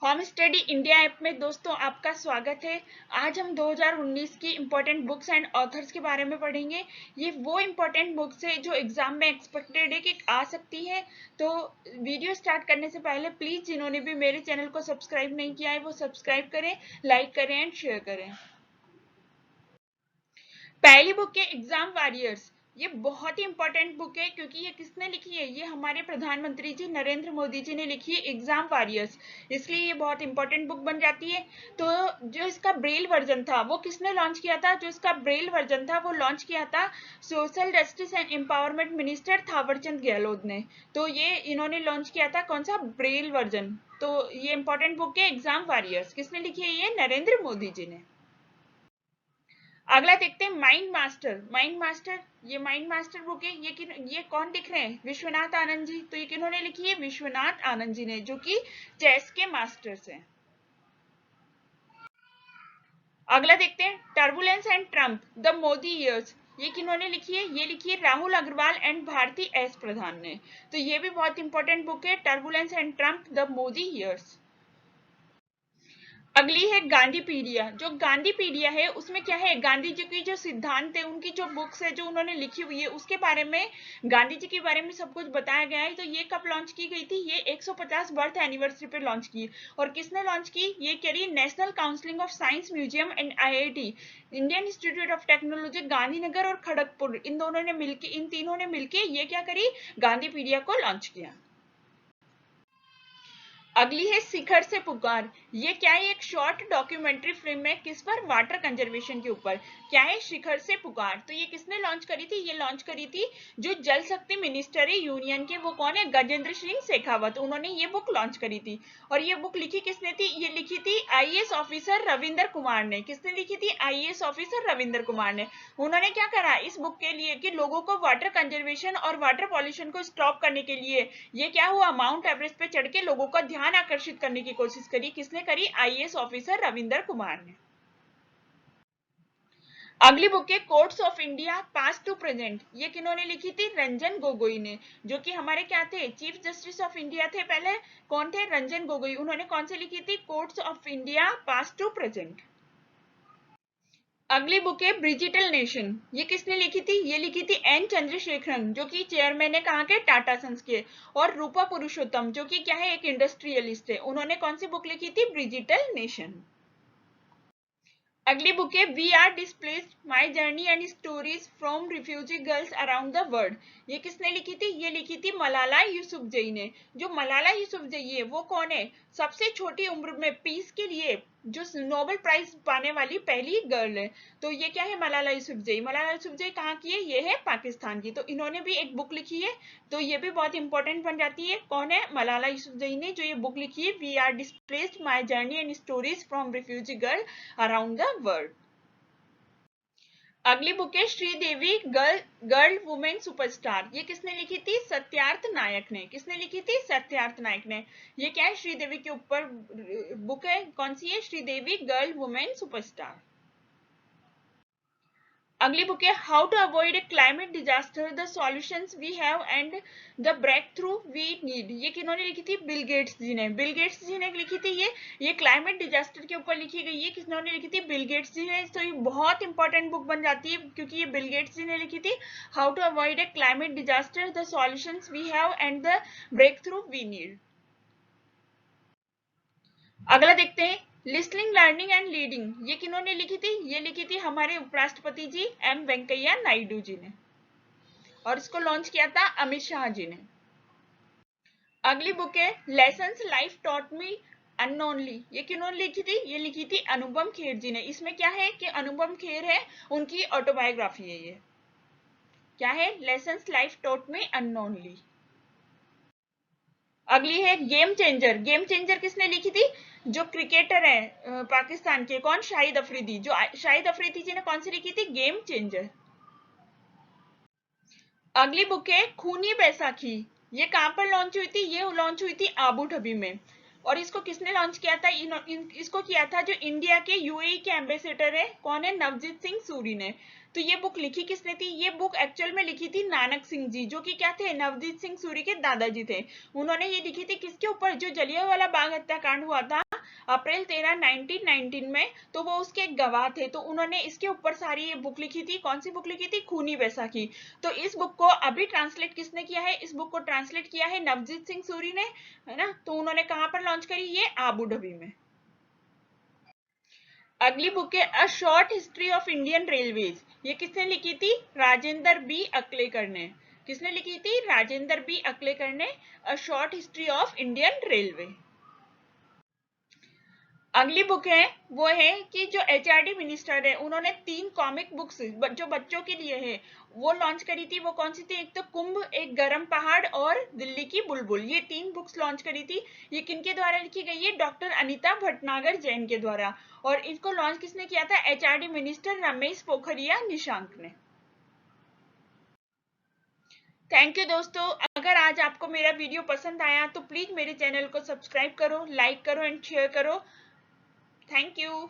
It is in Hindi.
होम स्टडी इंडिया ऐप में दोस्तों आपका स्वागत है। आज हम 2019 की इम्पोर्टेंट बुक्स एंड ऑथर्स के बारे में पढ़ेंगे। ये वो इम्पोर्टेंट बुक्स है जो एग्जाम में एक्सपेक्टेड है कि आ सकती है। तो वीडियो स्टार्ट करने से पहले प्लीज जिन्होंने भी मेरे चैनल को सब्सक्राइब नहीं किया है वो सब्सक्राइब करें, लाइक करें एंड शेयर करें। पहली बुक है एग्जाम वॉरियर्स। ये बहुत ही इंपॉर्टेंट बुक है क्योंकि ये किसने लिखी है, ये हमारे प्रधानमंत्री जी नरेंद्र मोदी जी ने लिखी है एग्जाम वॉरियर्स, इसलिए ये बहुत इंपॉर्टेंट बुक बन जाती है। तो जो इसका ब्रेल वर्जन था वो किसने लॉन्च किया था, जो इसका ब्रेल वर्जन था वो लॉन्च किया था social justice and empowerment minister Thawarchand Gehlot ने। तो ये इन्होंने लॉन्च किया था कौन सा, ब्रेल वर्जन। तो ये इंपॉर्टेंट बुक है एग्जाम वॉरियर्स, किसने लिखी है, ये नरेंद्र मोदी जी ने। अगला देखते हैं माइंड मास्टर। माइंड मास्टर, ये माइंड मास्टर बुक है, ये कौन लिख रहे हैं, विश्वनाथ आनंद जी। तो ये किन्होंने लिखी है, विश्वनाथ आनंद जी ने, जो कि चेस के मास्टर्स हैं। अगला देखते हैं turbulence and Trump the Modi years. ये किन्होंने लिखी है, ये लिखी है राहुल अग्रवाल एंड भारती एस प्रधान ने। तो ये भी बहुत इंपॉर्टेंट बुक है, turbulence and Trump the Modi years. अगली है गांधी पीडिया। जो गांधी पीडिया है उसमें क्या है, गांधी जी की जो सिद्धांत है, उनकी जो बुक्स है जो उन्होंने लिखी हुई है उसके बारे में, गांधी जी के बारे में सब कुछ बताया गया है। तो ये कब लॉन्च की गई थी, ये 150 बर्थ एनिवर्सरी पे लॉन्च की। और किसने लॉन्च की, ये करी national counselling of science museum and IIT, Indian institute of technology Gandhinagar और खड़गपुर, इन दोनों ने मिलकर, इन तीनों ने मिलकर ये क्या करी, गांधी पीडिया को लॉन्च किया। अगली है शिखर से पुकार। ये क्या है, एक शॉर्ट डॉक्यूमेंट्री फिल्म है, किस पर, वाटर कंजर्वेशन के ऊपर। क्या है, शिखर से पुकार। तो ये किसने लॉन्च करी थी, ये लॉन्च करी थी जो जल शक्ति मिनिस्टर है यूनियन के, वो कौन है, गजेंद्र सिंह शेखावत, उन्होंने ये बुक लॉन्च करी थी। और ये बुक लिखी किसने थी, ये लिखी थी आईएएस ऑफिसर रविंदर कुमार ने। किसने लिखी थी, आईएएस ऑफिसर रविंदर कुमार ने। उन्होंने क्या करा इस बुक के लिए कि लोगों को वाटर कंजर्वेशन और वाटर पॉल्यूशन को स्टॉप करने के लिए, ये क्या हुआ, माउंट एवरेस्ट पे चढ़ के लोगों का ध्यान आकर्षित करने की कोशिश करी। किसने करी, आईएएस ऑफिसर रविंदर कुमार ने। अगली बुक है courts of India past to present. ये किन्होंने लिखी थी, रंजन गोगोई ने, जो कि हमारे क्या थे, चीफ जस्टिस ऑफ इंडिया थे पहले, कौन थे, रंजन गोगोई। उन्होंने कौन सी लिखी थी, courts of India past to present. अगली बुक है ब्रिजिटल नेशन। ये किसने लिखी थी, ये लिखी थी एन चंद्रशेखरन, जो कि चेयरमैन है कहाँ के, टाटा सन्स के। और रूपा पुरुषोत्तम, जो कि क्या है, एक इंडस्ट्रियलिस्ट है, उन्होंने कौन सी बुक लिखी थी, ब्रिजिटल नेशन। अगली बुक है we are displaced my journey and stories from refugee girls around the world. ये किसने लिखी थी, ये लिखी थी मलाला यूसुफजई ने। जो मलाला यूसुफजई है वो कौन है, सबसे छोटी उम्र में पीस के लिए जो नोबेल प्राइज पाने वाली पहली गर्ल है। तो ये क्या है, मलाला यूसुफजई। मलाला यूसुफजई कहाँ की है, ये है पाकिस्तान की। तो इन्होंने भी एक बुक लिखी है, तो ये भी बहुत इंपॉर्टेंट बन जाती है। कौन है, मलाला यूसुफजई ने, जो ये बुक लिखी है we are displaced my journey and stories from refugee girl around the world. अगली बुक है Sridevi girl girl women superstar. ये किसने लिखी थी, सत्यार्थ नायक ने। किसने लिखी थी, सत्यार्थ नायक ने। ये क्या है, श्रीदेवी के ऊपर बुक है, कौन सी है, श्रीदेवी गर्ल वुमेन सुपरस्टार। अगली बुक है how to avoid a climate disaster the solutions we have and the breakthrough we need. ये किन्होंने लिखी थी, बिल गेट्स जी ने। बिल गेट्स जी ने लिखी थी ये क्लाइमेट डिजास्टर के ऊपर लिखी गई है, किन्होंने लिखी थी, बिल गेट्स जी ने। तो ये बहुत इंपॉर्टेंट बुक बन जाती है क्योंकि ये बिल गेट्स जी ने लिखी थी, how to avoid a climate disaster the solutions we have and the breakthrough we need. अगला देखते हैं लिसनिंग लर्निंग एंड लीडिंग। ये किन्होंने लिखी थी, ये लिखी थी हमारे उपराष्ट्रपति जी एम वेंकैया नायडू जी ने, और इसको लॉन्च किया था अमित शाह जी ने। अगली बुक है लेसन्स लाइफ टॉट मी अननोनली। ये किन्होंने लिखी थी, ये लिखी थी अनुपम खेर जी ने। इसमें क्या है कि अनुपम खेर है, उनकी ऑटोबायोग्राफी है ये। क्या है, लेसन्स लाइफ टॉट मी अननोनली। अगली है गेम चेंजर। गेम चेंजर किसने लिखी थी, जो क्रिकेटर है पाकिस्तान के, कौन, शाहिद अफरीदी। जो शाहिद अफरीदी जी ने कौन सी लिखी थी, गेम चेंजर। अगली बुक है खूनी बैसाखी। ये कहां पर लॉन्च हुई थी, ये लॉन्च हुई थी आबू धाबी में। और इसको किसने लॉन्च किया था, इसको किया था जो इंडिया के यूएई के एम्बेसडर है, कौन है, नवजीत सिंह सूरी ने। तो ये बुक लिखी किसने थी, ये बुक एक्चुअल में लिखी थी नानक सिंह जी, जो कि क्या थे, नवजीत सिंह सूरी के दादाजी थे। उन्होंने ये लिखी थी किसके ऊपर, जो जलियांवाला बाग हत्याकांड हुआ था अप्रैल 13 1919 में, तो वो उसके एक गवाह थे, तो उन्होंने इसके ऊपर सारी ये बुक लिखी थी। कौन सी बुक लिखी थी? खूनी बैसाखी। तो इस बुक को अभी ट्रांसलेट किसने किया है? इस बुक को ट्रांसलेट किया है नवजीत सिंह सूरी ने, है ना। तो उन्होंने कहां पर लॉन्च करी? ये आबू धाबी में। अगली बुक है a short history of Indian railways. ये किसने लिखी थी? राजेंद्र बी अकलेकर ने। किसने लिखी थी? राजेंद्र बी अकलेकर ने, a short history of Indian railway. अगली बुक है वो है कि जो एचआरडी मिनिस्टर है उन्होंने 3 कॉमिक बुक्स जो बच्चों के लिए है वो लॉन्च करी थी। वो कौन सी थी? एक तो कुंभ, एक गरम पहाड़ और दिल्ली की बुलबुल। ये 3 बुक्स लॉन्च करी थी। ये किनके द्वारा लिखी गई है? डॉक्टर अनीता भटनागर जैन के द्वारा। और इसको लॉन्च किसने किया था? एचआरडी मिनिस्टर रमेश पोखरिया निशांक ने। थैंक यू दोस्तों। अगर आज आपको मेरा वीडियो पसंद आया तो प्लीज मेरे चैनल को सब्सक्राइब करो, लाइक करो एंड शेयर करो। Thank you.